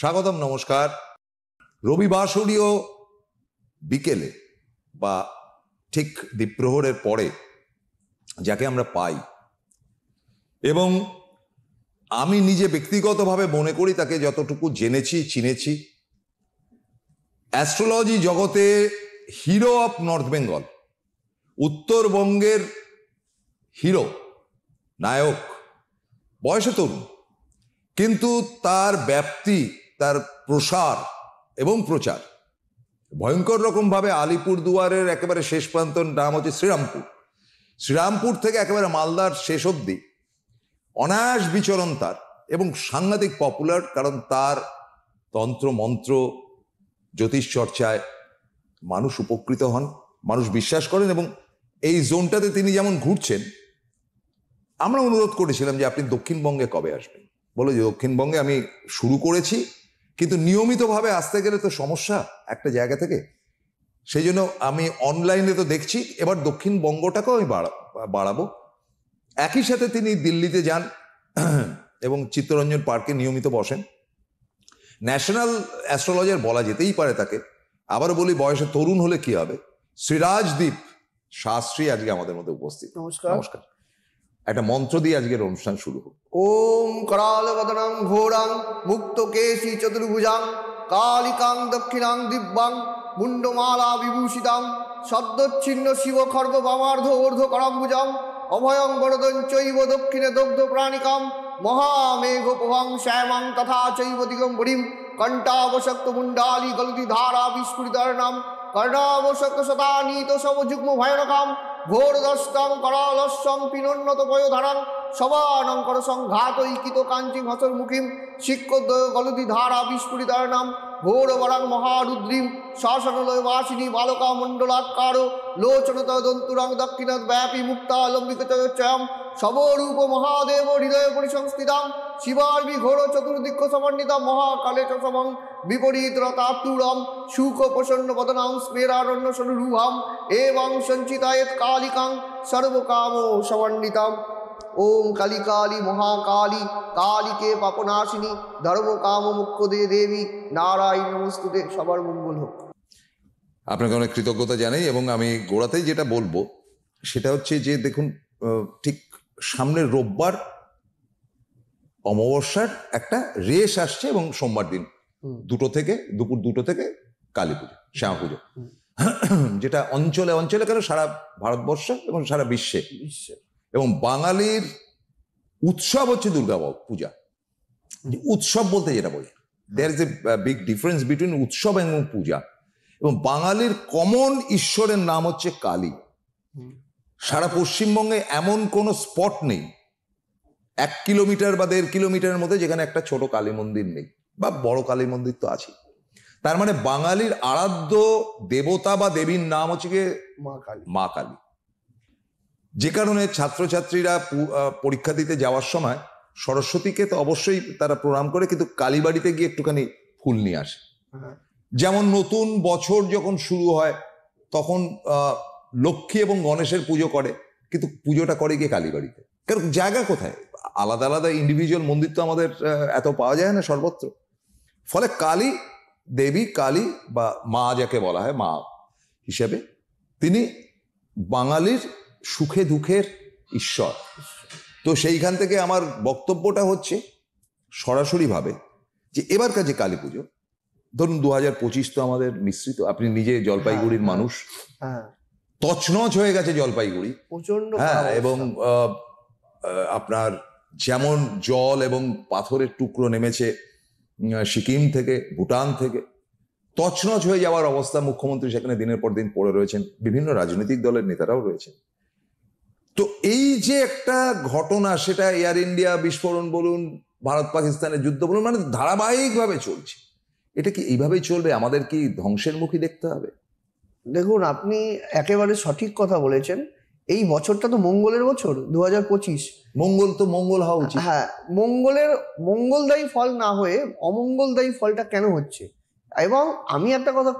স্বাগতম, নমস্কার। রবিবাসরীয় বিকেলে বা ঠিক দ্বীপ্রহরের পরে যাকে আমরা পাই, এবং আমি নিজে ব্যক্তিগতভাবে মনে করি তাকে যতটুকু জেনেছি চিনেছি, অ্যাস্ট্রোলজি জগতে হিরো অফ নর্থ বেঙ্গল, উত্তরবঙ্গের হিরো, নায়ক, বয়সে তরুণ, কিন্তু তার ব্যাপ্তি, তার প্রসার এবং প্রচার ভয়ঙ্কর রকমভাবে আলিপুরদুয়ারের একেবারে শেষ প্রান্তর নাম হচ্ছে শ্রীরামপুর। শ্রীরামপুর থেকে একেবারে মালদার শেষ অবধি অনায়াস বিচরণ তার, এবং সাংঘাতিক পপুলার, কারণ তার তন্ত্র মন্ত্র জ্যোতিষ চর্চায় মানুষ উপকৃত হন, মানুষ বিশ্বাস করেন। এবং এই জোনটাতে তিনি যেমন ঘুরছেন, আমরা অনুরোধ করেছিলাম যে আপনি দক্ষিণবঙ্গে কবে আসবেন। বলে যে দক্ষিণবঙ্গে আমি শুরু করেছি, কিন্তু নিয়মিতভাবে আসতে গেলে তো সমস্যা একটা জায়গা থেকে, সেই জন্য আমি অনলাইনে তো দেখছি এবার দক্ষিণবঙ্গটাকেও আমি বাড়াবো। একই সাথে তিনি দিল্লিতে যান এবং চিত্তরঞ্জন পার্কে নিয়মিত বসেন। ন্যাশনাল অ্যাস্ট্রোলজার বলা যেতেই পারে তাকে। আবারও বলি, বয়সে তরুণ হলে কি হবে, শ্রীরাজদীপ শাস্ত্রী আজকে আমাদের মধ্যে উপস্থিত। নমস্কার। নমস্কার। একটা মন্ত্র দিয়ে আজকের অনুষ্ঠান শুরু হোক। ওম करालवदनं ঘোরাং মুক্তকেশী চতুর্ভুজাং কালিকাং দক্ষিণাং দিব্যাং মুন্ডমালা বিভূষিতাং সদ্দচ্ছিন্ন শিব খর্গ বামার্ধ ঊর্ধ্ব করাম্বুজাং অভয়ং বরদং চৈব দক্ষিণে দগ্ধ প্রাণিকাং মহামেঘ প্রভাং শ্যামাং তথা চৈব দিগম্বরীম কণ্ঠাবশক্ত মুণ্ডালি গলতি ধারা বিস্ফুরিতার্ণাম কর্ণাবশক্ত শতানীত সবযুগ্ম ভয়ানকাম ঘোরদষ্টং করালস্যং পিনোন্নত পয়োধারাং সবানঙ্কর সংঘাতৈকিত কাঞ্চিং হসর্মুখীম শিক্ষোদ্বয় গলতি ধারা বিস্ফুরিতার্ণাম ঘোরবরাং মহারুদ্রীম শাসনলয় বাসিনী বালকা মণ্ডলাকার লোচনত দন্তুরাং দক্ষিণাৎ ব্যাপী মুক্তালম্বিক চয়চ্চয়ম সবরূপ মহাদেব হৃদয় পরিসংস্থিতাং শিবার্বি ঘোর চতুর্দিক্ষ সমন্বিতা মহাকালে চ সমং বিপরীত রতাতুরম সুখ প্রসন্ন বদনাং স্মেরারণ্য সনুরূহাম এবং সঞ্চিতায়েত কালিকাং সর্বকাম সমন্বিতাম। ওম কালী কালী মহাকালী কালীকে পাপনাশিনী ধর্মকাম মুখ্যদে দেবী নারায়ণ নমস্তুতে। সবার মঙ্গল হোক। আপনাকে অনেক কৃতজ্ঞতা জানাই। এবং আমি গোড়াতেই যেটা বলবো সেটা হচ্ছে যে দেখুন, ঠিক সামনের রোববার অমাবস্যার একটা রেস আসছে, এবং সোমবার দিন দুপুর 2টো থেকে কালী পুজো, শ্যামা পুজো, যেটা অঞ্চলে অঞ্চলে কেন সারা ভারতবর্ষ এবং সারা বিশ্বে। এবং বাঙালির উৎসব হচ্ছে দুর্গা পূজা। উৎসব বলতে যেটা বলি, there is a big difference between উৎসব এবং পূজা। এবং বাঙালির কমন ঈশ্বরের নাম হচ্ছে কালী। সারা পশ্চিমবঙ্গে এমন কোনো স্পট নেই 1 কিলোমিটার বা 1.5 কিলোমিটারের মধ্যে যেখানে একটা ছোট কালী মন্দির নেই, বা বড় কালী মন্দির তো আছে। তার মানে বাঙালির আরাধ্য দেবতা বা দেবীর নাম হচ্ছে গিয়ে মা কালী। যে কারণে ছাত্রছাত্রীরা পরীক্ষা দিতে যাওয়ার সময় সরস্বতীকে তো অবশ্যই তারা প্রণাম করে, কিন্তু কালীবাড়িতে গিয়ে একটুখানি ফুল নিয়ে আসে। যেমন নতুন বছর যখন শুরু হয় তখন লক্ষ্মী এবং গণেশের পুজো করে, কিন্তু পুজোটা করে গিয়ে কালীবাড়িতে। কারণ জায়গা কোথায়, আলাদা আলাদা ইন্ডিভিজুয়াল মন্দির তো আমাদের এত পাওয়া যায় না সর্বত্র। ফলে কালী দেবী, কালী বা মা যাকে বলা হয়, মা হিসেবে তিনি বাঙালির সুখে দুঃখের ঈশ্বর। তো সেইখান থেকে আমার বক্তব্যটা হচ্ছে সরাসরিভাবে যে এবারকার যে কালী পুজো, ধরুন 2025 তো আমাদের মিশ্রিত। আপনি নিজে জলপাইগুড়ির মানুষ, তছনছ হয়ে গেছে জলপাইগুড়ি প্রচন্ড। হ্যাঁ, এবং আপনার যেমন জল এবং পাথরের টুকরো নেমেছে সিকিম থেকে, ভুটান থেকে, তছনছ হয়ে যাওয়ার অবস্থা। মুখ্যমন্ত্রী সেখানে দিনের পর দিন পড়ে রয়েছেন, বিভিন্ন রাজনৈতিক দলের নেতারাও রয়েছেন। তো এই যে একটা ঘটনা, সেটা এয়ার ইন্ডিয়া বিস্ফোরণ বলুন, ভারত পাকিস্তানের যুদ্ধ বলুন, মানে ধারাবাহিকভাবে চলছে। এটা কি এইভাবেই চলবে? আমাদের কি ধ্বংসের মুখী দেখতে হবে? দেখুন, আপনি একেবারে সঠিক কথা বলেছেন। এই বছরটা তো মঙ্গলের বছর, 2025। মঙ্গল তো মঙ্গল হওয়া উচিত। হ্যাঁ, মঙ্গলদায়ী ফল না হয়ে অমঙ্গলদায়ী ফলটা কেন হচ্ছে? এবং আমি একটা কথা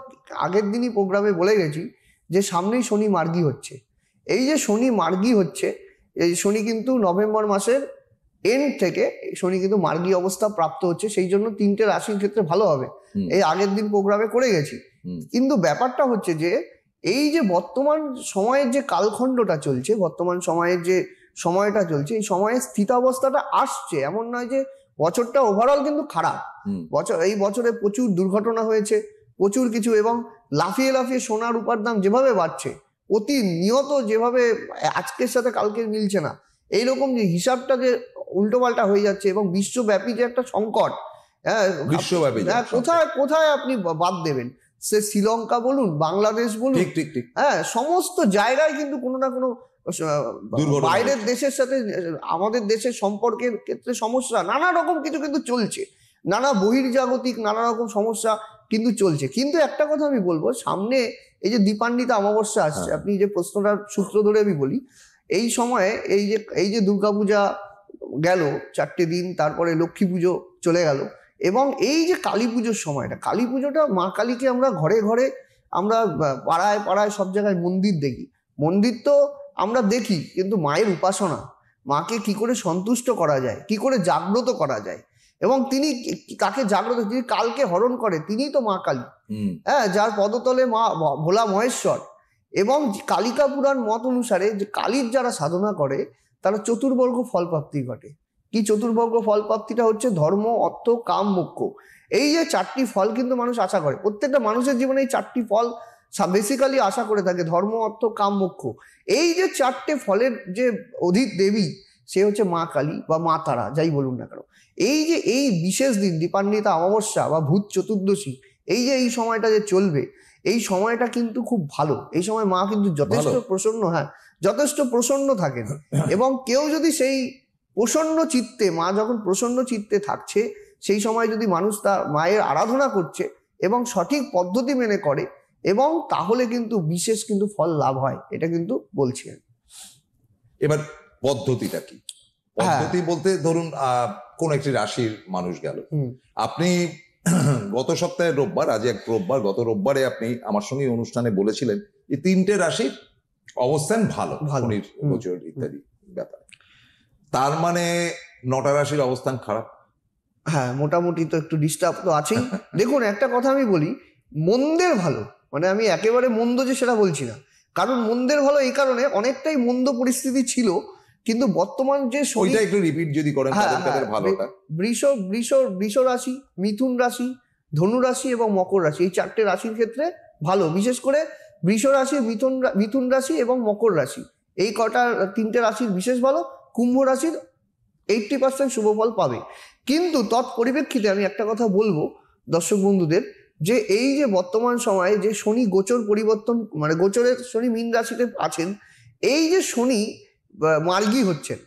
আগের দিনই প্রোগ্রামে বলে গেছি যে সামনেই শনি মার্গী হচ্ছে। এই যে শনি মার্গী হচ্ছে, এই শনি কিন্তু নভেম্বর মাসের এন্ড থেকে শনি কিন্তু মার্গী অবস্থা প্রাপ্ত হচ্ছে, সেই জন্য 3টে রাশির ক্ষেত্রে ভালো হবে। এই আগের দিন প্রোগ্রামে করে গেছি। কিন্তু ব্যাপারটা হচ্ছে যে এই যে বর্তমান সময়ের যে কালখণ্ডটা চলছে, বর্তমান সময়ের যে সময়টা চলছে, এই সময়ের স্থিতাবস্থাটা আসছে, এমন নয় যে বছরটা ওভারঅল কিন্তু খারাপ। এই বছরে প্রচুর দুর্ঘটনা হয়েছে, প্রচুর কিছু, এবং লাফিয়ে লাফিয়ে সোনা রূপার দাম যেভাবে বাড়ছে, প্রতিনিয়ত যেভাবে আজকের সাথে কালকের মিলছে না, এইরকম যে হিসাবটা যে উল্টোপাল্টা হয়ে যাচ্ছে, এবং বিশ্বব্যাপী যে একটা সংকট, বিশ্বব্যাপী কোথায় কোথায় আপনি বাদ দেবেন? সে শ্রীলঙ্কা বলুন, বাংলাদেশ বলুন, ঠিক সমস্ত জায়গায় কিন্তু কোনো না কোনো বাইরের দেশের সাথে আমাদের দেশের সম্পর্কের ক্ষেত্রে সমস্যা, নানা রকম কিছু কিন্তু চলছে, নানা বহির্জাগতিক নানা রকম সমস্যা কিন্তু চলছে। কিন্তু একটা কথা আমি বলবো, সামনে এই যে দীপান্বিতা অমাবস্যা আসছে, আপনি যে প্রশ্নটার সূত্র ধরে আমি বলি, এই সময়ে এই যে দুর্গাপূজা গেল 4টে দিন, তারপরে লক্ষ্মী পুজো চলে গেল, এবং এই যে কালী পুজোর সময়টা, কালী পুজোটা মা কালীকে আমরা ঘরে ঘরে, আমরা পাড়ায় পাড়ায় সব জায়গায় মন্দির দেখি। মন্দির তো আমরা দেখি, কিন্তু মায়ের উপাসনা, মাকে কি করে সন্তুষ্ট করা যায়, কি করে জাগ্রত করা যায়, এবং তিনি কাকে জাগ্রত, যিনি কালকে হরণ করে, তিনিই তো মা কালী। যার পদতলে মা ভোলা মহেশ্বর। এবং কালিকা পুরাণ মত অনুসারে যে কালীর যারা সাধনা করে তারা চতুর্বর্গ ফল প্রাপ্তি ঘটে। কি চতুর্বর্গ ফল প্রাপ্তিটা হচ্ছে? ধর্ম, অর্থ, কাম, মোক্ষ। এই যে 4টি ফল কিন্তু মানুষ আশা করে, প্রত্যেকটা মানুষের জীবনে এই 4টি ফল বেসিক্যালি আশা করে থাকে, ধর্ম, অর্থ, কাম, মোক্ষ। এই যে 4টে ফলের যে অধিক দেবী, সে হচ্ছে মা কালী বা মা তারা, যাই বলুন না কেন। এই যে এই বিশেষ দিন দীপান্বিতা অমাবস্যা বা ভূত চতুর্দশী, এই যে এই সময়টা যে চলবে, এই সময়টা কিন্তু খুব ভালো। এই সময় মা কিন্তু যথেষ্ট প্রসন্ন, যথেষ্ট প্রসন্ন থাকেন। এবং কেউ যদি সেই প্রসন্ন চিত্তে, মা যখন প্রসন্ন চিত্তে থাকছে, সেই সময় যদি মানুষ তার মায়ের আরাধনা করছে এবং সঠিক পদ্ধতি মেনে করে, এবং তাহলে কিন্তু বিশেষ কিন্তু ফল লাভ হয়, এটা কিন্তু বলছি। এবার পদ্ধতিটা কি? পদ্ধতি বলতে ধরুন কোন একটি রাশির মানুষ গেল, আপনি গত সপ্তাহে রোববার, আজ এক রোববার, গত রোববারে আপনি আমার সঙ্গে অনুষ্ঠানে বলেছিলেন যে 3টে রাশির অবস্থান ভালো, শনির গোচর ইত্যাদি ব্যাপার। তার মানে 9টা রাশির অবস্থান খারাপ? মোটামুটি তো একটু ডিস্টার্ব তো আছেই। দেখুন, একটা কথা আমি বলি, মন্দের ভালো, মানে আমি একেবারে মন্দ যে সেটা বলছি না, কারণ মন্দের ভালো এই কারণে অনেকটাই মন্দ পরিস্থিতি ছিল, কিন্তু বর্তমান যে ওইটা একটু রিপিট যদি করেন তাদের ভালোটা। বৃষ রাশি, মিথুন রাশি, ধনু রাশি এবং মকর রাশি, এই 4টে রাশির ক্ষেত্রে ভালো। বিশেষ করে বৃষ রাশি, মিথুন রাশি এবং মকর রাশি, এই কটা 3টে রাশির বিশেষ ভালো। কুম্ভ রাশির 80% শুভ ফল পাবে। কিন্তু তৎপরিপ্রেক্ষিতে আমি একটা কথা বলবো দর্শক বন্ধুদের, যে এই যে বর্তমান সময়ে যে শনি গোচর পরিবর্তন, মানে গোচরের শনি মীন রাশিতে আছেন, এই যে শনি মার্গী হচ্ছেন,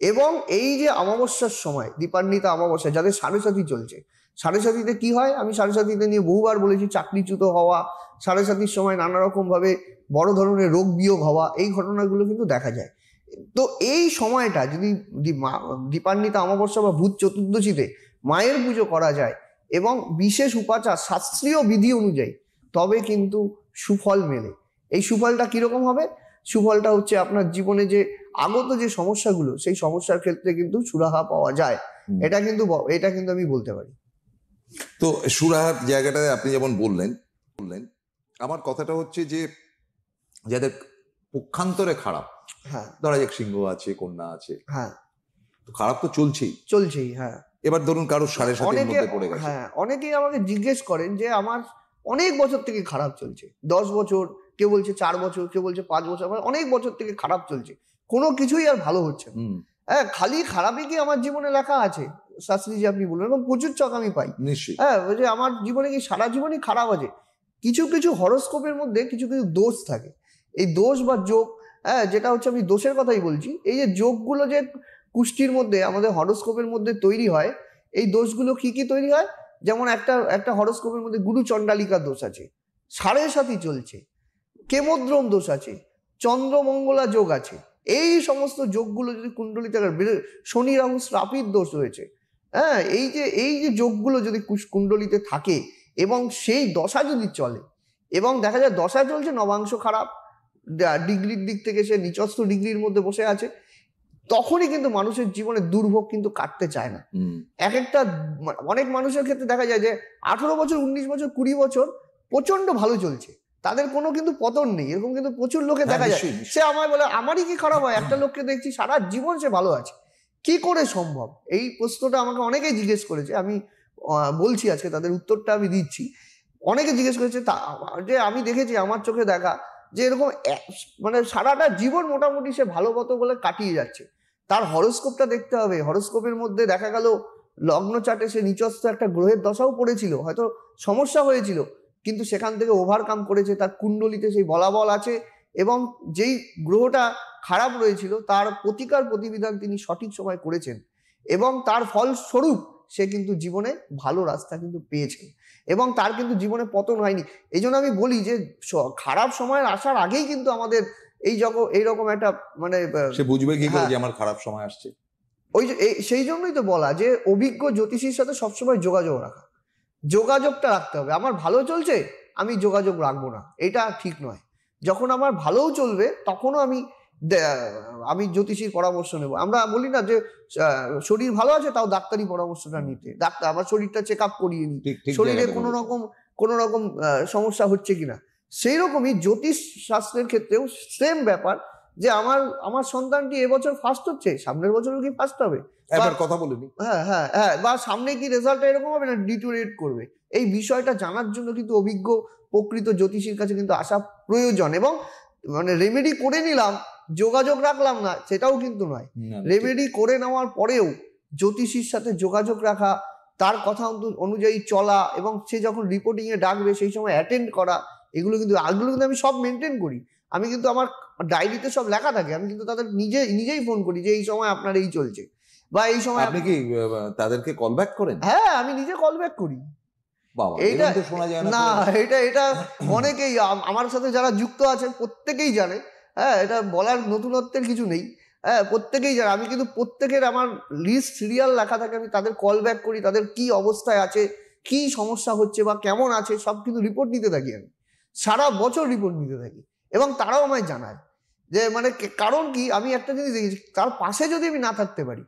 এবং এই যে অমাবস্যার সময়, দীপান্বিতা অমাবস্যা, যাদের সাড়ে সাথী চলছে, সাড়ে সাথীতে কি হয়, আমি সাড়ে সাথীতে নিয়ে বহুবার বলেছি, চাকরিচ্যুত হওয়া, সাড়ে সাথীর সময় নানা রকম ভাবে বড় ধরনের রোগ বিয়োগ হওয়া, এই ঘটনাগুলো কিন্তু দেখা যায়। তো এই সময়টা যদি দীপান্বিতা অমাবস্যা বা ভূত চতুর্দশীতে মায়ের পুজো করা যায় এবং বিশেষ উপাচার শাস্ত্রীয় বিধি অনুযায়ী, তবে কিন্তু সুফল মেলে। এই সুফলটা কিরকম হবে? সুফলটা হচ্ছে আপনার জীবনে যে আগত যে সমস্যাগুলো, সেই সমস্যার ক্ষেত্রে কিন্তু সুরাহা পাওয়া যায়। এটা কিন্তু আমি বলতে পারি। তো সুরাহার জায়গাটায় আপনি যেমন বললেন, আমার কথাটা হচ্ছে যে যাদের পক্ষান্তরে খারাপ, ধরা যাক সিংহ আছে, কন্যা আছে, তো খারাপ তো চলছেই। এবার ধরুন কারো 7.5 মধ্যে পড়ে গেছে, অনেকেই আমাকে জিজ্ঞেস করেন যে আমার অনেক বছর থেকে খারাপ চলছে, 10 বছর, কেউ বলছে 4 বছর, কেউ বলছে 5 বছর, অনেক বছর থেকে খারাপ চলছে, কোনো কিছুই আর ভালো হচ্ছে না। খালি খারাপই কি আমার জীবনে লেখা আছে শাস্ত্রী, যে আপনি বললেন, এবং প্রচুর চক আমি পাই নিশ্চয়ই। যে আমার জীবনে কি সারা জীবনই খারাপ আছে? কিছু কিছু হরোস্কোপের মধ্যে কিছু কিছু দোষ থাকে। এই দোষ বা যোগ, যেটা হচ্ছে, আমি দোষের কথাই বলছি, এই যে যোগগুলো যে কুষ্টির মধ্যে, আমাদের হরোস্কোপের মধ্যে তৈরি হয়, এই দোষগুলো কি কি তৈরি হয়? যেমন একটা হরোস্কোপের মধ্যে গুরু চণ্ডালিকার দোষ আছে, সাড়ে সাথী চলছে, কেমদ্রম দোষ আছে, চন্দ্রমঙ্গলা যোগ আছে। এই সমস্ত যোগগুলো যদি কুণ্ডলিতে, শনি রাহু শ্রাপির দোষ রয়েছে, এই যে যোগগুলো যদি কুণ্ডলিতে থাকে এবং সেই দশা যদি চলে, এবং দেখা যায় দশা চলছে, নবাংশ খারাপ, ডিগ্রির দিক থেকে সে নিচস্থ ডিগ্রির মধ্যে বসে আছে, তখনই কিন্তু মানুষের জীবনে দুর্ভোগ কিন্তু কাটতে চায় না। এক একটা অনেক মানুষের ক্ষেত্রে দেখা যায় যে 18 বছর, 19 বছর, 20 বছর প্রচন্ড ভালো চলছে, তাদের কোনো কিন্তু পতন নেই, এরকম কিন্তু প্রচুর লোকে দেখা যায়। সে আমায় বলে আমারই কি খারাপ হয়, একটা লোককে দেখছি সারা জীবন সে ভালো আছে, কি করে সম্ভব? এই প্রশ্নটা আমাকে অনেকেই জিজ্ঞেস করেছে, আমি বলছি আজকে তাদের উত্তরটা আমি দিচ্ছি। অনেকে জিজ্ঞেস করেছে যে আমি দেখেছি আমার চোখে দেখা যে এরকম মানে সারাটা জীবন মোটামুটি সে ভালো মতো বলে কাটিয়ে যাচ্ছে। তার হরোস্কোপটা দেখতে হবে, হরোস্কোপের মধ্যে দেখা গেল লগ্ন চার্টে সে নিচস্থ একটা গ্রহের দশাও পড়েছিল, হয়তো সমস্যা হয়েছিল, কিন্তু সেখান থেকে ওভারকাম করেছে। তার কুণ্ডলিতে সেই বলাবল আছে এবং যেই গ্রহটা খারাপ রয়েছিল তার প্রতিকার প্রতিবিধান তিনি সঠিক সময় করেছেন এবং তার ফলস্বরূপ সে কিন্তু জীবনে ভালো রাস্তা কিন্তু পেয়েছে এবং তার কিন্তু জীবনে পতন হয়নি। এই জন্য আমি বলি যে খারাপ সময়ের আসার আগেই কিন্তু আমাদের এইরকম একটা মানে সে বুঝবে কি করে যে আমার খারাপ সময় আসছে। ওই যে সেই জন্যই তো বলা যে অভিজ্ঞ জ্যোতিষীর সাথে সবসময় যোগাযোগ রাখা, যোগাযোগটা রাখতে হবে। আমার ভালো চলছে আমি যোগাযোগ রাখবো না, এটা ঠিক নয়। যখন আমার ভালোও চলবে তখনও আমি জ্যোতিষীর পরামর্শ নেব। আমরা বলি না যে শরীর ভালো আছে তাও ডাক্তারি পরামর্শটা নিতে, ডাক্তার আমার শরীরটা চেক আপ করিয়ে নি, শরীরে কোনো রকম সমস্যা হচ্ছে কিনা। সেই রকমই জ্যোতিষ শাস্ত্রের ক্ষেত্রেও সেম ব্যাপার যে আমার সন্তানটি এবছর ফার্স্ট হচ্ছে, সামনের বছরও কি ফার্স্ট হবে, কথা বলিনি, হ্যাঁ, বা সামনে কি রেজাল্টটা এরকম হবে না ডিটোরিয়েট করবে, এই বিষয়টা জানার জন্য কিন্তু অভিজ্ঞ প্রকৃত জ্যোতিষীর কাছে কিন্তু আসা প্রয়োজন। এবং মানে রেমেডি করে নিলাম যোগাযোগ রাখলাম না সেটাও কিন্তু নয়, রেমেডি করে নেওয়ার পরেও জ্যোতিষীর সাথে যোগাযোগ রাখা, তার কথা অনুযায়ী চলা এবং সে যখন রিপোর্টিং এ ডাকবে সেই সময় অ্যাটেন্ড করা, এগুলো কিন্তু আমি সব মেনটেন করি। আমি কিন্তু আমার ডায়েরিতে সব লেখা থাকে, আমি কিন্তু তাদের নিজেই ফোন করি যে এই সময় আপনার এই চলছে বা এই সময়। আপনি কি তাদেরকে কল ব্যাক করেন? হ্যাঁ, আমি নিজে কল ব্যাক করি। এটা অনেকেই আমার সাথে যারা যুক্ত আছেন প্রত্যেকেই জানে, হ্যাঁ, এটা বলার নতুনত্বের কিছু নেই, হ্যাঁ, প্রত্যেকেই জানে। আমি কিন্তু প্রত্যেকের আমার লিস্ট সিরিয়াল লেখা থাকে, আমি তাদের কল ব্যাক করি, তাদের কি অবস্থায় আছে, কি সমস্যা হচ্ছে বা কেমন আছে সব কিন্তু রিপোর্ট নিতে থাকি, আমি সারা বছর রিপোর্ট নিতে থাকি এবং তারাও আমায় জানায় যে মানে কারণ কি, আমি একটা জিনিস দেখেছি, তার পাশে যদি আমি না থাকতে পারি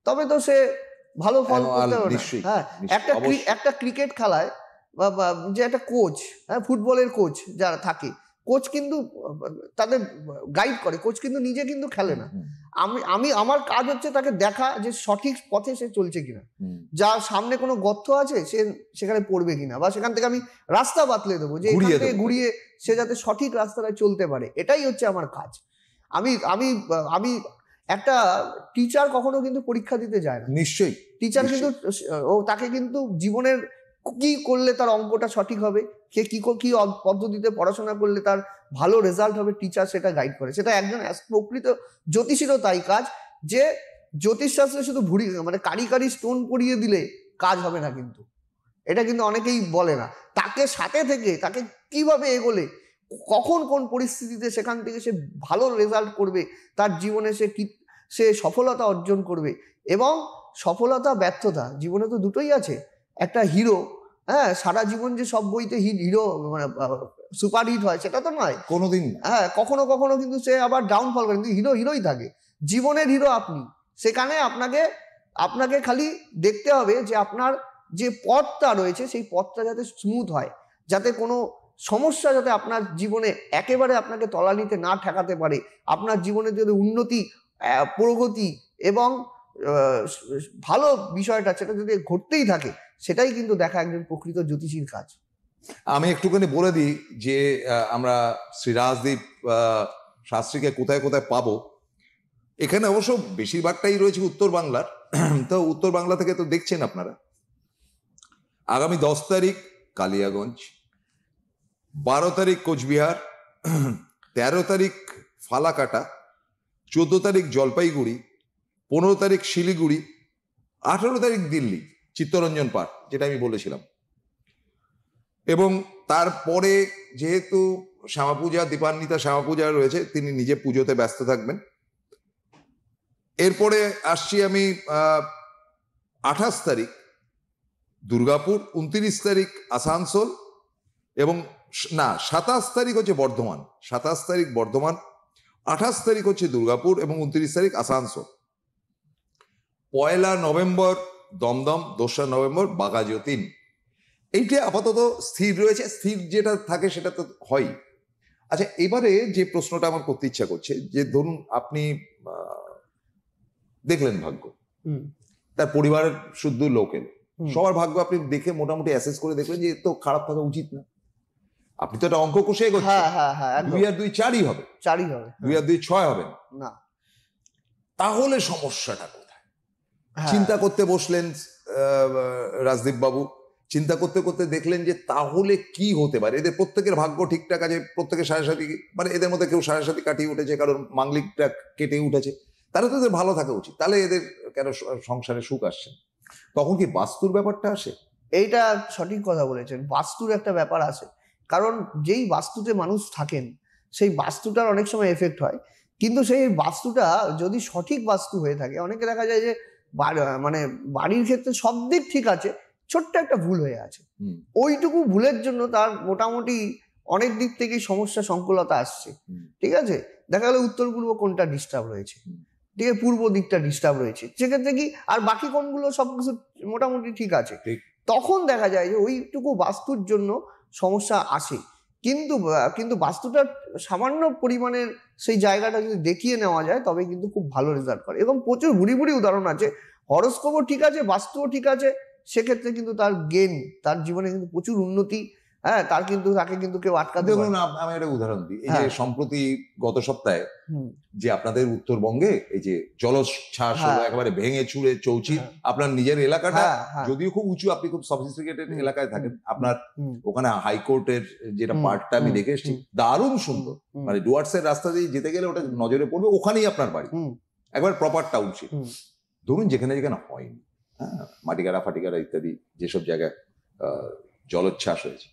তবে তো সে ভালো ফল করতে পারবে না। হ্যাঁ, একটা ক্রিকেট খেলায় বা যে একটা কোচ, হ্যাঁ, ফুটবলের কোচ যারা থাকে, কোচ কিন্তু তাদের গাইড করে, কোচ কিন্তু নিজে কিন্তু খেলে না। আমার কাজ হচ্ছে তাকে দেখা যে সঠিক পথে সে চলছে কিনা, যার সামনে কোনো গর্ত আছে সে সেখানে পড়বে কিনা, বা সেখান থেকে আমি রাস্তা বাতলে দেবো যে এখান থেকে ঘুরিয়ে সে যাতে সঠিক রাস্তাটায় চলতে পারে, এটাই হচ্ছে আমার কাজ। আমি একটা টিচার কখনো কিন্তু পরীক্ষা দিতে যায় না, নিশ্চয়ই টিচার কিন্তু তাকে কিন্তু জীবনের কি করলে তার অঙ্কটা সঠিক হবে, সে কি পদ্ধতিতে পড়াশোনা করলে তার ভালো রেজাল্ট হবে, টিচার সেটা গাইড করে। সেটা একজন প্রকৃত জ্যোতিষীরও তাই কাজ, যে জ্যোতিষশাস্ত্রে শুধু মানে কারি স্টোন পরিয়ে দিলে কাজ হবে না, কিন্তু এটা কিন্তু অনেকেই বলে না। তাকে সাথে থেকে তাকে কিভাবে এগোলে কখন কোন পরিস্থিতিতে সেখান থেকে সে ভালো রেজাল্ট করবে, তার জীবনে সে সফলতা অর্জন করবে। এবং সফলতা ব্যর্থতা জীবনে তো দুটোই আছে। একটা হিরো, হ্যাঁ, সারা জীবন যে সব বইতে হিরো মানে সুপার হিট হয় সেটা তো নয় কোনোদিন। হ্যাঁ, কখনো কখনো কিন্তু সে আবার ডাউনফল করে, কিন্তু হিরোই থাকে। জীবনের হিরো আপনি, সেখানে আপনাকে খালি দেখতে হবে যে আপনার যে পথটা রয়েছে সেই পথটা যাতে স্মুথ হয়, যাতে কোনো সমস্যা যাতে আপনার জীবনে একেবারে আপনাকে তলানিতে না ঠেকাতে পারে, আপনার জীবনে যদি উন্নতি, প্রগতি এবং ভালো বিষয়টা সেটা যদি ঘটতেই থাকে, সেটাই কিন্তু দেখা একজন প্রকৃত জ্যোতিষীর কাজ। আমি একটুখানি বলে দিই যে আমরা শ্রী রাজদীপ শাস্ত্রীকে কোথায় কোথায় পাবো। এখানে অবশ্য বেশিরভাগটাই রয়েছে উত্তর বাংলার, তো উত্তর বাংলা থেকে তো দেখছেন আপনারা। আগামী 10 তারিখ কালিয়াগঞ্জ, 12 তারিখ কোচবিহার, 13 তারিখ ফালাকাটা, 14 তারিখ জলপাইগুড়ি, 15 তারিখ শিলিগুড়ি, 18 তারিখ দিল্লি চিত্তরঞ্জন পাঠ, যেটা আমি বলেছিলাম। এবং তারপরে যেহেতু শ্যামা পূজা, দীপান্বিতা শ্যামা পূজা রয়েছে, তিনি নিজে পুজোতে ব্যস্ত থাকবেন। এরপরে আসছি আমি 28 তারিখ দুর্গাপুর, 29 তারিখ আসানসোল এবং 27 তারিখ হচ্ছে বর্ধমান, 27 তারিখ বর্ধমান, 28 তারিখ হচ্ছে দুর্গাপুর এবং 29 তারিখ আসানসোল। 1 November Dumdum, 2 November Baghajatin. এইটা আপাতত স্থির রয়েছে, স্থির যেটা থাকে সেটা তো হয়। আচ্ছা, এবারে যে প্রশ্নটা আমার করতে ইচ্ছা করছে, যে ধরুন আপনি দেখলেন ভাগ্য, তার পরিবারের শুদ্ধ লোক এলো, সবার ভাগ্য আপনি দেখে মোটামুটি অ্যাসেস করে দেখলেন যে তো খারাপ থাকা উচিত না। আপনি তো একটা অঙ্ক কষে এগোচ্ছেন, 2 আর 2 4ই হবে, 2 আর 2 6 হবে না। তাহলে সমস্যাটা কোথায়? চিন্তা করতে বসলেন রাজদীপ বাবু, চিন্তা করতে করতে দেখলেন যে তাহলে কি হতে পারে। এদের প্রত্যেকের ভাগ্য ঠিকঠাক আছে, প্রত্যেকের সাড়ে মানে এদের মধ্যে কেউ সাড়ে কাটিয়ে উঠেছে, কারণ মাঙ্গলিকটা কেটে উঠেছে, তাহলে তো এদের ভালো থাকা উচিত, তাহলে এদের কেন সংসারে সুখ আসছে? তখন কি বাস্তুর ব্যাপারটা আসে? এইটা সঠিক কথা বলেছেন, বাস্তুর একটা ব্যাপার আছে। কারণ যেই বাস্তুতে মানুষ থাকেন সেই বাস্তুটার অনেক সময় এফেক্ট হয়, কিন্তু সেই বাস্তুটা যদি সঠিক বাস্তু হয়ে থাকে, অনেকে দেখা যায় যে মানে বাড়ির ক্ষেত্রে সব দিক ঠিক আছে, ছোট্ট একটা ভুল হয়ে আছে, ওইটুকু ভুলের জন্য তার মোটামুটি অনেক দিক থেকেই সমস্যা সংকুলতা আসছে। ঠিক আছে, দেখা গেল উত্তর পূর্ব কোণটা ডিস্টার্ব রয়েছে, ঠিক আছে, পূর্ব দিকটা ডিস্টার্ব রয়েছে, সেক্ষেত্রে কি আর বাকি কোণগুলো সবকিছু মোটামুটি ঠিক আছে, তখন দেখা যায় যে ওইটুকু বাস্তুর জন্য সমস্যা আসে। কিন্তু বাস্তুটার সামান্য পরিমাণের সেই জায়গাটা যদি দেখিয়ে নেওয়া যায় তবে কিন্তু খুব ভালো রেজাল্ট করে, এবং প্রচুর ভুরি ভুরি উদাহরণ আছে, হরোস্কোপও ঠিক আছে, বাস্তুও ঠিক আছে, সেক্ষেত্রে কিন্তু তার গেন, তার জীবনে কিন্তু প্রচুর উন্নতি, হ্যাঁ, তাকে কিন্তু কেউ আটকাতে পারে না। আমি একটা উদাহরণ দিই, এই যে সম্প্রতি গত সপ্তাহে যে আপনাদের উত্তরবঙ্গে এই যে জলোচ্ছ্বাস হলো, একেবারে ভেঙে চুরে চৌচির, আপনার নিজের এলাকাটা যদিও খুব উঁচু, আপনি খুব সফিস্টিকেটেড এলাকায় থাকেন, আপনার ওখানে হাইকোর্টের যেটা পার্টটা আমি দেখে এসেছি, দারুণ সুন্দর, মানে ডুয়ার্স এর রাস্তা দিয়ে যেতে গেলে ওটা নজরে পড়বে, ওখানেই আপনার বাড়ি, একবার প্রপার টাউনশিপ। ধরুন যেখানে যেখানে হয়নি, হ্যাঁ, মাটিগাড়া ফাটিগাড়া ইত্যাদি যেসব জায়গায় জলোচ্ছ্বাস হয়েছে,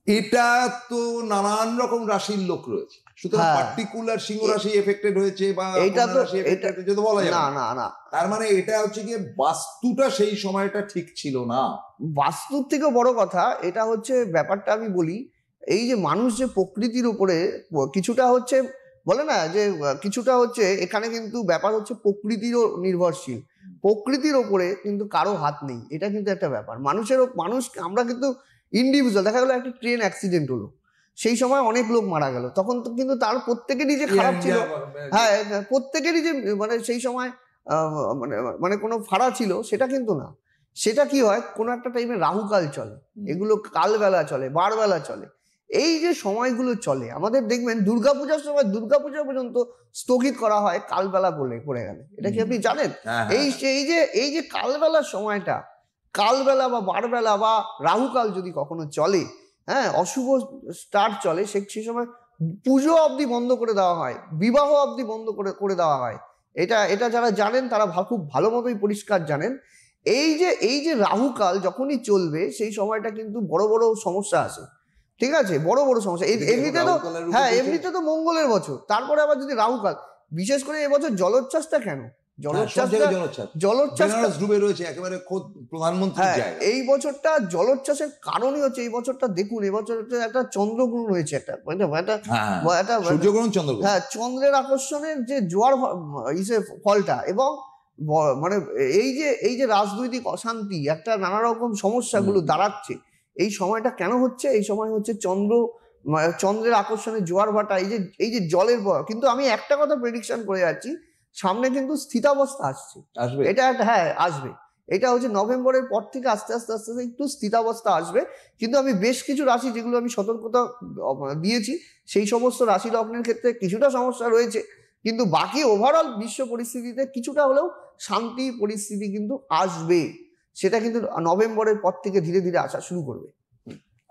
এটা তো নানান রকম রাশির লোক রয়েছে, সুতরাং পার্টিকুলার সিংহ রাশি এফেক্টেড হয়েছে বা এটা তো বলা যায় না। তার মানে এটা হচ্ছে গিয়ে বাস্তুটা সেই সময়টা ঠিক ছিল না। বাস্তুর থেকেও বড় কথা এটা হচ্ছে, ব্যাপারটা আমি বলি, এই যে মানুষ যে প্রকৃতির উপরে কিছুটা হচ্ছে, বলে না যে কিছুটা হচ্ছে, এখানে কিন্তু ব্যাপার হচ্ছে প্রকৃতিরও নির্ভরশীল, প্রকৃতির ওপরে কিন্তু কারো হাত নেই, এটা কিন্তু একটা ব্যাপার। মানুষ আমরা কিন্তু ইন্ডিভিজুয়াল। দেখা গেলো একটা ট্রেন অ্যাক্সিডেন্ট হলো, সেই সময় অনেক লোক মারা গেল, তখন তো কিন্তু তার প্রত্যেকেরই যে খারাপ ছিল, হ্যাঁ, প্রত্যেকেরই যে মানে সেই সময় মানে মানে কোনো ফাড়া ছিল সেটা কিন্তু না। সেটা কি হয়, কোনো একটা টাইমে রাহুকাল চলে, এগুলো কালবেলা চলে, বারবেলা চলে, এই যে সময়গুলো চলে, আমাদের দেখবেন দুর্গাপূজার সময় দুর্গাপূজা পর্যন্ত স্থগিত করা হয় কালবেলা পড়ে গেলে, এটা কি আপনি জানেন? এই যে কালবেলার সময়টা, কালবেলা বা বারবেলা বা রাহুকাল যদি কখনো চলে, হ্যাঁ, অশুভ স্টার্ট চলে, সেই সময় পুজো অবধি বন্ধ করে দেওয়া হয়, বিবাহ অবধি বন্ধ করে দেওয়া হয়। এটা যারা জানেন তারা খুব ভালো মতোই পরিষ্কার জানেন। এই যে রাহুকাল যখনই চলবে সেই সময়টা কিন্তু বড় বড় সমস্যা আসে, ঠিক আছে, বড় বড় সমস্যা। এমনিতে তো মঙ্গলের বছর, তারপরে আবার যদি রাহুকাল, বিশেষ করে এবছর জলোচ্ছ্বাসটা কেন, এই বছরটা জলোচ্ছ্বাসের কারণই হচ্ছে, এই বছরটা দেখুন, এই বছরটা একটা চন্দ্রগ্রহণ হয়েছে, চন্দ্রের আকর্ষণের যে জোয়ার ফলটা, এবং মানে এই যে রাজনৈতিক অশান্তি, একটা নানা রকম সমস্যাগুলো দাঁড়াচ্ছে, এই সময়টা কেন হচ্ছে? এই সময় হচ্ছে চন্দ্রের আকর্ষণের জোয়ার ভাটা, এই যে জলের, কিন্তু আমি একটা কথা প্রেডিকশন করে যাচ্ছি, সামনে কিন্তু স্থিতাবস্থা আসবে, এটা আসবে, এটা হচ্ছে নভেম্বরের পর থেকে আস্তে আস্তে একটু স্থিতাবস্থা আসবে। কিন্তু আমি বেশ কিছু রাশি, যেগুলো আমি সতর্কতা দিয়েছি, সেই সমস্ত রাশি লগ্নের ক্ষেত্রে কিছুটা সমস্যা রয়েছে, কিন্তু বাকি ওভারঅল বিশ্ব পরিস্থিতিতে কিছুটা হলেও শান্তি পরিস্থিতি কিন্তু আসবে, সেটা কিন্তু নভেম্বরের পর থেকে ধীরে ধীরে আসা শুরু করবে।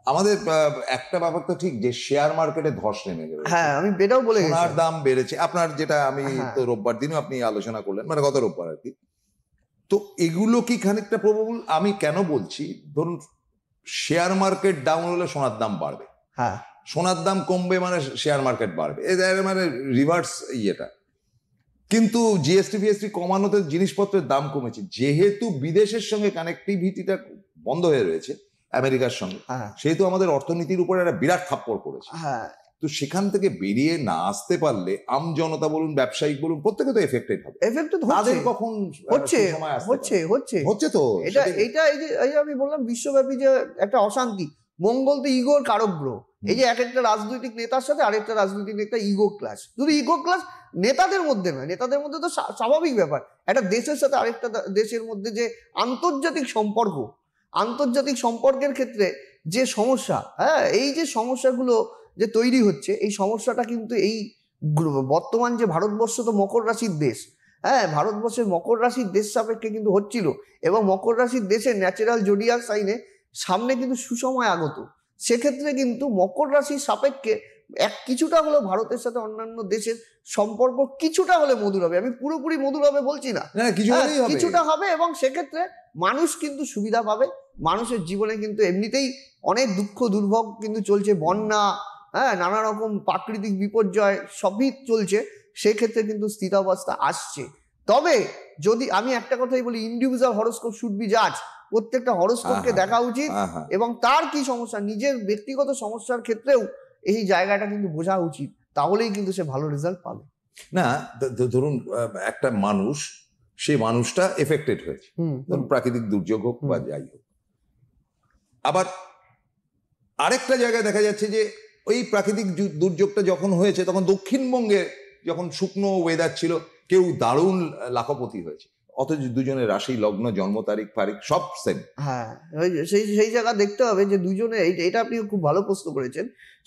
আমাদের একটা ব্যাপার তো ঠিক, যে শেয়ার মার্কেটে ধস নেমে গেল, হ্যাঁ, আমি এটাও বলে গেছি, সোনার দাম বেড়েছে, আপনার যেটা আমি তো রোববার দিনও আপনি আলোচনা করলেন, মানে গত রোববার আর কি। তো এগুলো কি খানিকটা প্রবাবল? আমি কেন বলছি, ধরুন শেয়ার মার্কেট ডাউন হলে সোনার দাম বাড়বে, হ্যাঁ, সোনার দাম কমবে মানে শেয়ার মার্কেট বাড়বে, মানে রিভার্স ইয়েটা। কিন্তু জিএসটি কমানোতে জিনিসপত্রের দাম কমেছে, যেহেতু বিদেশের সঙ্গে কানেক্টিভিটিটা বন্ধ হয়ে রয়েছে আমেরিকার সঙ্গে, সেহেতু আমাদের অর্থনীতির উপরে একটা বিরাট থাপ্পড় পড়েছে। হ্যাঁ, তো সেখান থেকে বেরিয়ে না আসতে পারলে আম জনতা বলুন, ব্যবসায়িক বলুন, প্রত্যেকে তো এফেক্টেড হবে। তাদের কখন হচ্ছে তো এটা এই যে আমি বললাম বিশ্বব্যাপী যে একটা অশান্তি, মঙ্গল তো ইগোর কারক গ্রহ। এই যে এক একটা রাজনৈতিক নেতার সাথে আরেকটা রাজনৈতিক নেতা ইগো ক্লাস, শুধু ইগো ক্লাস নেতাদের মধ্যে নয়, নেতাদের মধ্যে তো স্বাভাবিক ব্যাপার। একটা দেশের সাথে আরেকটা দেশের মধ্যে যে আন্তর্জাতিক সম্পর্কের ক্ষেত্রে যে সমস্যা, হ্যাঁ, এই যে সমস্যাগুলো যে তৈরি হচ্ছে, এই সমস্যাটা কিন্তু এই বর্তমান যে ভারতবর্ষ তো মকর রাশির দেশ, হ্যাঁ, ভারতবর্ষের মকর রাশির দেশ সাপেক্ষে কিন্তু হচ্ছিল, এবং মকর রাশির দেশের ন্যাচারাল জোডিয়াক সাইনে সামনে কিন্তু সুসময় আগত। সেক্ষেত্রে কিন্তু মকর রাশির সাপেক্ষে কিছুটা হলেও ভারতের সাথে অন্যান্য দেশের সম্পর্ক কিছুটা হলে মধুর হবে। আমি পুরোপুরি মধুর হবে বলছি না, কিছুটা হবে, এবং সেক্ষেত্রে মানুষ কিন্তু সুবিধা পাবে। মানুষের জীবনে কিন্তু এমনিতেই অনেক দুঃখ দুর্ভোগ কিন্তু চলছে, বন্যা, হ্যাঁ, নানা রকম প্রাকৃতিক বিপর্যয় সবই চলছে, সেক্ষেত্রে কিন্তু স্থিতাবস্থা আসছে। তবে যদি আমি একটা কথাই বলি, ইন্ডিভিজুয়াল হরোস্কোপ শুড বি জাজ, প্রত্যেকটা হরোস্কোপকে দেখা উচিত, এবং তার কি সমস্যা, নিজের ব্যক্তিগত সমস্যার ক্ষেত্রেও এই জায়গাটা কিন্তু বোঝা উচিত, তাহলেই কিন্তু সে ভালো রেজাল্ট পাবে। না ধরুন একটা মানুষ, সেই মানুষটা এফেক্টেড হয়েছে, ধরুন প্রাকৃতিক দুর্যোগ হোক বা যাই হোক, আবার আরেকটা জায়গায় দেখা যাচ্ছে যে ওই প্রাকৃতিক দুর্যোগটা যখন হয়েছে তখন দক্ষিণবঙ্গে যখন শুকনো ওয়েদার ছিল, কেউ দারুণ লাখপতি হয়েছে, অথচ দুজনের রাশি, লগ্ন, জন্ম তারিখ ফারিখ সব সেম। হ্যাঁ, সেই জায়গা দেখতে হবে যে দুজনে, এটা আপনি খুব ভালো প্রশ্ন করেছেন,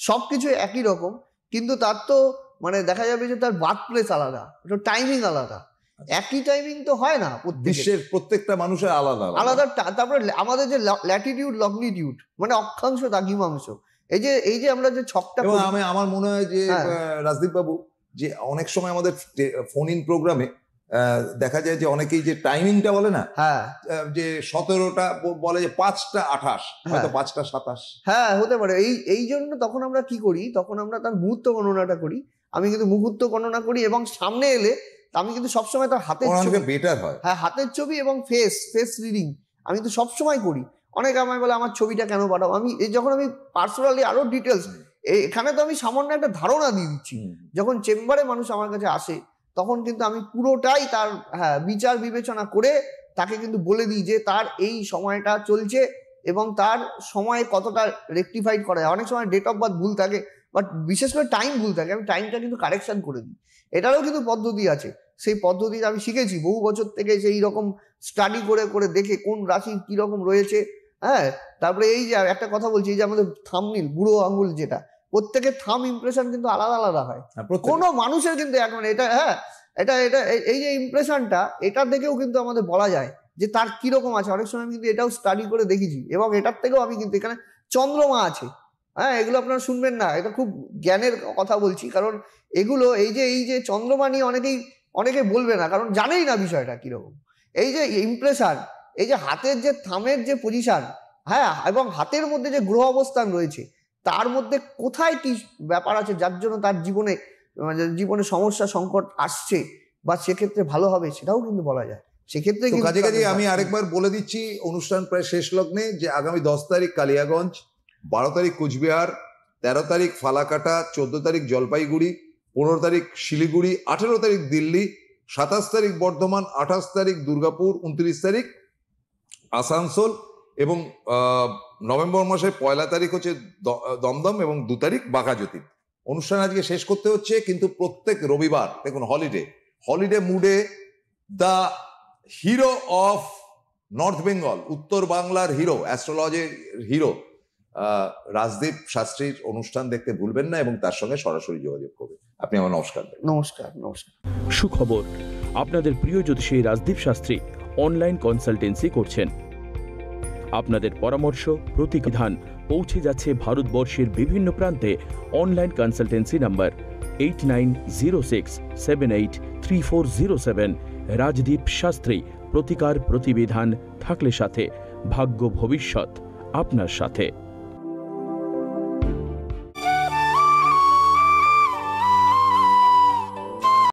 সবকিছু একই রকম, কিন্তু তার তো মানে দেখা যাবে যে তার বার্থ প্লেস আলাদা, টাইমিং আলাদা, একই টাইমিং তো হয় না। বিশ্বের প্রত্যেকটা মানুষের আলাদা আলাদা। তারপরে আমাদের যে ল্যাটিটিউড লংনিটিউড, মানে অক্ষাংশ দ্রাঘিমাংশ, এই যে আমরা যে ছকটা, আমার মনে হয় যে রাজদীপ বাবু, যে অনেক সময় আমাদের ফোন ইন প্রোগ্রামে দেখা যায় যে অনেকেই যে টাইমিংটা বলে না, হ্যাঁ, যে 17টা বলে যে 5টা 28, হয়তো 5টা 27, হ্যাঁ, হতে পারে। এই জন্য তখন আমরা কি করি, তখন আমরা তার মুহূর্ত গণনাটা করি। আমি কিন্তু মুহূর্ত গণনা করি, এবং সামনে এলে আমি কিন্তু সবসময় তার হাতের ছবি, বেটার হয়, হ্যাঁ, হাতের ছবি এবং ফেস রিডিং আমি কিন্তু সবসময় করি। অনেকে আমায় বলে আমার ছবিটা কেন পাঠাবো, আমি যখন আমি পার্সোনালি আরো ডিটেলস, এখানে তো আমি সামান্য একটা ধারণা দিয়ে দিচ্ছি। যখন চেম্বারে মানুষ আমার কাছে আসে, তখন কিন্তু আমি পুরোটাই তার বিচার বিবেচনা করে তাকে কিন্তু বলে দিই যে তার এই সময়টা চলছে, এবং তার সময় কতটা রেকটিফাইড করা যায়। অনেক সময় ডেট অফ বার্থ ভুল থাকে, বাট বিশেষ করে টাইম ভুল থাকে, আমি টাইমটা কিন্তু কারেকশন করে দিই। এটারও কিন্তু পদ্ধতি আছে, সেই পদ্ধতি আমি শিখেছি বহু বছর থেকে, সেই রকম স্টাডি করে করে দেখে কোন রাশি কিরকম রয়েছে। হ্যাঁ, তারপরে এই যে একটা কথা বলছি, এই যে আমাদের থাম্বনেইল, বুড়ো আঙুল, যেটা প্রত্যেকের থাম ইমপ্রেশন কিন্তু আলাদা আলাদা হয়, কোনো মানুষের কিন্তু এখন এটা, হ্যাঁ, এটা এই যে ইমপ্রেশনটা, এটা দেখেও কিন্তু আমাদের বলা যায় যে তার কিরকম আছে। অনেক সময় আমি কিন্তু এটাও স্টাডি করে দেখেছি, এবং এটার থেকেও আমি কিন্তু এখানে চন্দ্রমা আছে, হ্যাঁ, এগুলো আপনারা শুনবেন না, এটা খুব জ্ঞানের কথা বলছি, কারণ এগুলো এই যে চন্দ্রমা নিয়ে অনেকে বলবে না, কারণ জানেই না বিষয়টা কিরকম। এই যে ইমপ্রেশন, এই যে হাতের যে থামের যে পজিশন, হ্যাঁ, এবং হাতের মধ্যে যে গ্রহ অবস্থান রয়েছে, তার মধ্যে কোথায় কি ব্যাপার আছে যার জন্য তার জীবনে সমস্যা সংকট আসছে, বা সেক্ষেত্রে ভালো হবে, সেটাও কিন্তু বলা যায়। সেক্ষেত্রে কাজে আমি আরেকবার বলে দিচ্ছি, অনুষ্ঠান প্রায় শেষ লগ্নে, যে আগামী 10 তারিখ কালিয়াগঞ্জ, 12 তারিখ কুচবিহার, 13 তারিখ ফালাকাটা, 14 তারিখ জলপাইগুড়ি, 15 তারিখ শিলিগুড়ি, 18 তারিখ দিল্লি, 27 তারিখ বর্ধমান, 28 তারিখ দুর্গাপুর, 29 তারিখ আসানসোল, এবং নভেম্বর মাসের 1 তারিখ হচ্ছে দমদম, এবং 2 তারিখ বাঘাযতীন। অনুষ্ঠান আজকে শেষ করতে হচ্ছে, কিন্তু প্রত্যেক রবিবার দেখুন হলিডে মুডে the hero of north Bengal, উত্তর বাংলার হিরো, অ্যাস্ট্রোলজির হিরো রাজদীপ শাস্ত্রীর অনুষ্ঠান দেখতে ভুলবেন না, এবং তার সঙ্গে সরাসরি যোগাযোগ করবেন। আপনি আমার নমস্কার। সুখবর, আপনাদের প্রিয় জ্যোতিষী রাজদীপ শাস্ত্রী অনলাইন কনসালটেন্সি করছেন। আপনাদের পরামর্শ প্রতিবিধান পৌঁছে যাচ্ছে ভারতবর্ষের বিভিন্ন প্রান্তে। Online consultancy number 8906783407। Rajdeep Shastri, প্রতিকার প্রতিবিধান থাকলে সাথে, ভাগ্য ভবিষ্যৎ আপনার সাথে।